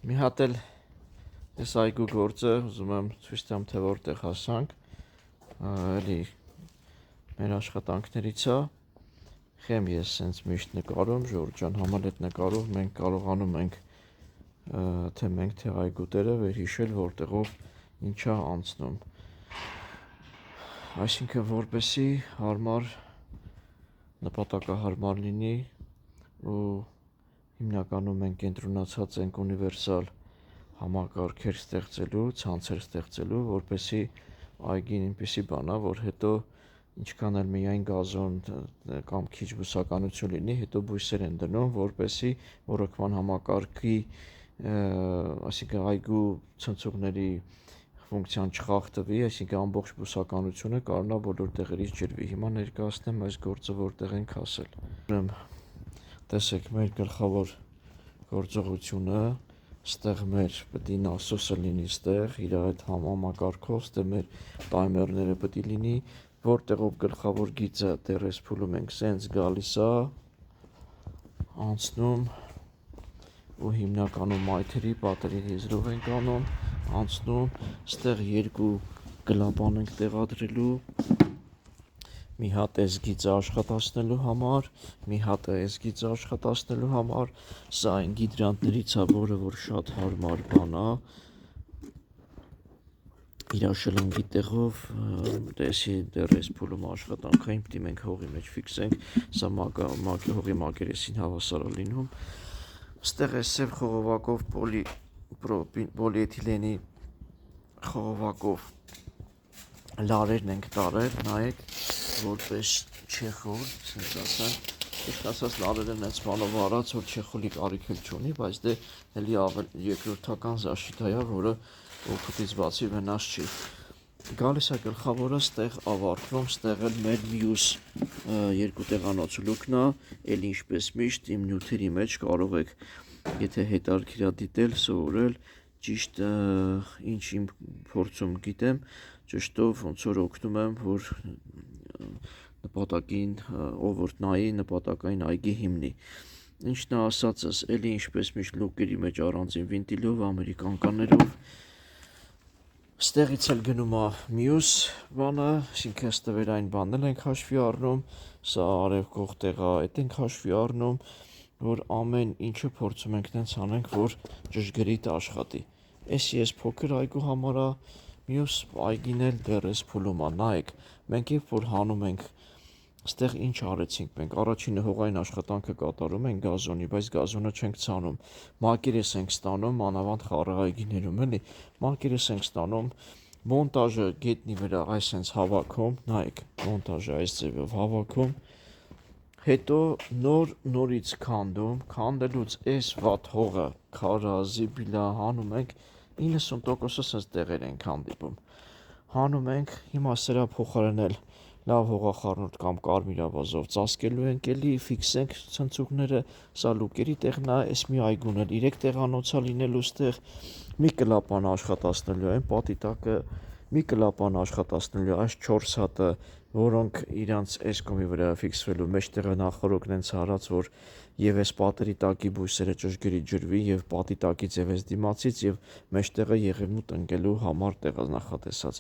Մի հատ էլ այս այգու գործը ուզում եմ ցույց տամ, թե որտեղ հասանք, էլի մեր աշխատանքներից է, խեմ ես սենց միշտ նկարում, Ժորժ ջան համալետ նկարով, մենք կարողանում ենք թե մենք թե այգուտերը վերհիշել, որտեղով ինչա անցնում, այսինքն որպեսի հարմար, նպատակահարմար լինի ու հիմնականում մենք կենտրոնացած ենք ունիվերսալ համակարգեր ստեղծելու, ցանցեր ստեղծելու, որպեսի այգին այնպիսի բան է, որ հետո ինչքան էլ միայն գազոն կամ քիչ բուսականություն լինի, հետո բույսեր են դնում, որպեսի ոռոգման համակարգի, այսինքն այգու ցնցողների ֆունկցիան չխախտվի, այսինքն ամբողջ բուսականությունը կարողանա բոլոր տեղերից ջրվի։ Հիմա ներկայացնեմ այս գործը որտեղ ենք հասել։ Տեսեք մեր գլխավոր գործողությունը, ստեղ մեր պետք է նասոսը լինի ստեղ, իր այդ համակարգով, ստեղ մեր տայմերները պետք է լինի, որտեղով գլխավոր գիծը դեռ էս փուլում ենք, սենց գալիս է, անցնում ու հիմնականում մայթերի, պատերի եզրով ենք անում, անցնում, ստեղ երկու կլապան ենք տեղադրելու, մի հատ այս գիծը աշխատացնելու համար, մի հատ այս գիծը աշխատացնելու համար, սա այն գիդրանտներից է, որը որ շատ հարմար բան է, իր շլնգի տեղով, տեսի դեռ այս փուլում աշխատանքային, պետք է մենք հողի մեջ ֆիքսենք, սա հողի մակերեսին հավասար է լինում, ստեղ այս սև խողովակով պոլիէթիլենի խողովակով լարերն ենք տարել, նայեք, որպես չեխոլ, սենց ասեմ, իսկ ասած լարերը նենց բանով արած, որ չեխոլի կարիք էլ չունի, բայց դե էլի երկրորդական զաշիթա է, որը օգուտից բացի վնաս չի։ Գալիս է գլխավորը, ստեղ ավարտվում, ստեղ էլ մեր մյուս երկու տեղանոց լուկն է, էլ ինչպես միշտ իմ նյութերի մեջ կարող եք, եթե հետարքիր է դիտել, սովորել, ճիշտ ինչ իմ փորձում գիտեմ, ճշտով ոնց որ օգնում եմ, որ նպատակին, ով որ նայի, նպատակային այգի հիմնի։ Ինչն է ասածս, էլի ինչպես միշտ լուկերի մեջ առանձին վինտիլով, ամերիկանկաներով, ստեղից էլ գնում է մյուս բանը, այսինքն ստվերային բանն էլ ենք հաշվի առնում, սա արևկող տեղը, այդ ենք հաշվի առնում, որ ամեն ինչը փորձում ենք նենց անենք, որ ճշգրիտ աշխատի։ Էսի ես փոքր այգու համար է, մյուս այգին էլ դեռ էս փուլում է, նայեք, մենք երբ որ հանում ենք, ստեղ ինչ արեցինք մենք, առաջինը հողային աշխատանքը կատարում ենք գազոնի, բայց գազոնը չենք ցանում, մակերես ենք ստանում, մանավանդ խառը այգիներում էլի, մակերես ենք ստանում, մոնտաժը գետնի վրա այս հենց հավաքում, նայեք, մոնտաժը այս ձևով հավաքում, հետո նորից քանդում, քանդելուց այս վատ հողը, քարը, զիբիլա հանում ենք, 90%-ը սենց տեղեր ենք հանդիպում, հանում ենք, հիմա սրա փոխարինել լավ հողախառնուրդ կամ կարմիր ավազով ծածկելու ենք էլի, ֆիքսենք ցնցուղները, սա լուկերի տեղն է, այս մի այգուն էլ 3 տեղանոցա լինելու ստեղ, մի կլապան աշխատացնելու այն պատի տակը, մի կլապան աշխատացնելու այս 4 հատը, որոնք իրանց այս կողմի վրա ֆիքսվելու մեջտեղը նախորոքն են հարած, որ եւ այս պատերի տակի բույսերը ճշգրիտ ջրվի եւ պատի տակից եւ այս դիմացից եւ մեջտեղը եղևնուտ ընկելու համար տեղը նախատեսած։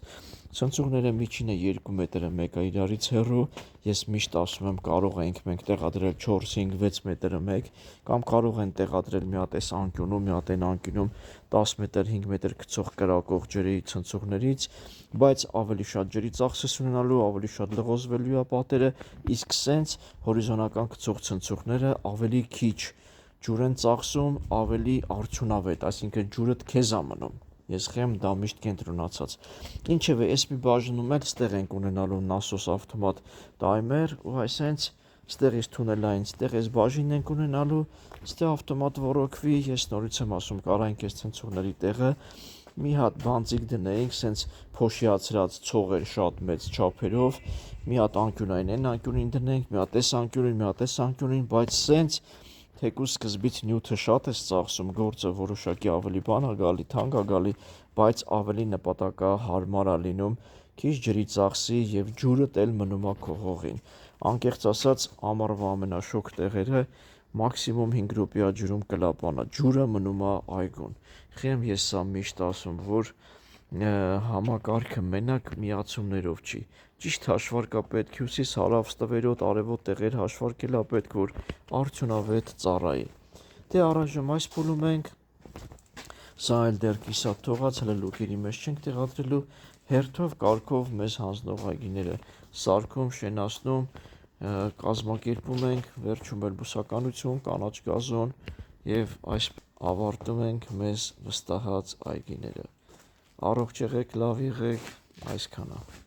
Ցնցուղները միջինը 2 մետրը մեկը իրարից հեռու, ես միշտ ասում եմ կարող ենք մենք տեղադրել 4-5-6 մետրը մեկ, կամ կարող են տեղադրել մի հատ այս անկյունում, մի հատ այն անկյունում 10 մետր, 5 մետր գցող կրակող ջրի ցնցուղներից, բայց ավելի շատ ջրի ծախսես ունենալու, ավելի շատ լղոզվելու է պատերը, իսկ սենց հորիզոնական գցող ցնցուղները ավելի քիչ ջուր են ծախսում, ավելի արդյունավետ, այսինքն ջուրդ քեզ է մնում։ Ես խեմ դա միշտ կենտրոնացած։ Ինչևէ, այս մի բաժնում էլ ստեղ ենք ունենալու նասոս ավտոմատ տայմեր ու այսենց ստեղից թունելային, ստեղ այս բաժինն ենք ունենալու, ստեղ ավտոմատ ոռոգվի, ես նորից եմ ասում, կարանք այս ցնցուղների տեղը մի հատ բանձիկ դնեինք, սենց փոշիացրած ցողեր շատ մեծ չափերով, մի հատ անկյունային այն անկյունին դնենք, մի հատ այս անկյունին, մի հատ այս անկյունին, բայց սենց թեկուզ սկզբից նյութը շատ է ծախսում, գործը որոշակի ավելի բան է գալի, թանկ է գալի, բայց ավելի նպատակահարմար է լինում, քիչ ջրի ծախսի եւ ջուրը էլ մնում է քո հողին։ Անկեղծ ասած, ամառվա ամենաշոգ տեղերը մաքսիմում 5 րոպեա ջրում կլապանա, ջուրը մնում է այգուն։ Խիեմ ես սա միշտ ասում, որ համակարգը մենակ միացումներով չի։ Ճիշտ հաշվարկ է պետք, հյուսիս, հարավ, ստվերոտ, արևոտ տեղեր հաշվարկել է պետք, որ արդյունավետ ծառայի։ Դե առայժմ այս փուլում ենք, սա էլ դեռ կիսատ թողած, հələ լուկերի մեջ չենք տեղադրելու, հերթով կարգով մեզ հանձնող այգիները սարքում, շենացնում, կազմակերպում ենք, վերջում էլ բուսականություն, կանաչ գազոն եւ այս ավարտում ենք մեզ վստահած այգիները։ Առողջ եղեք, լավ եղեք, այսքանը։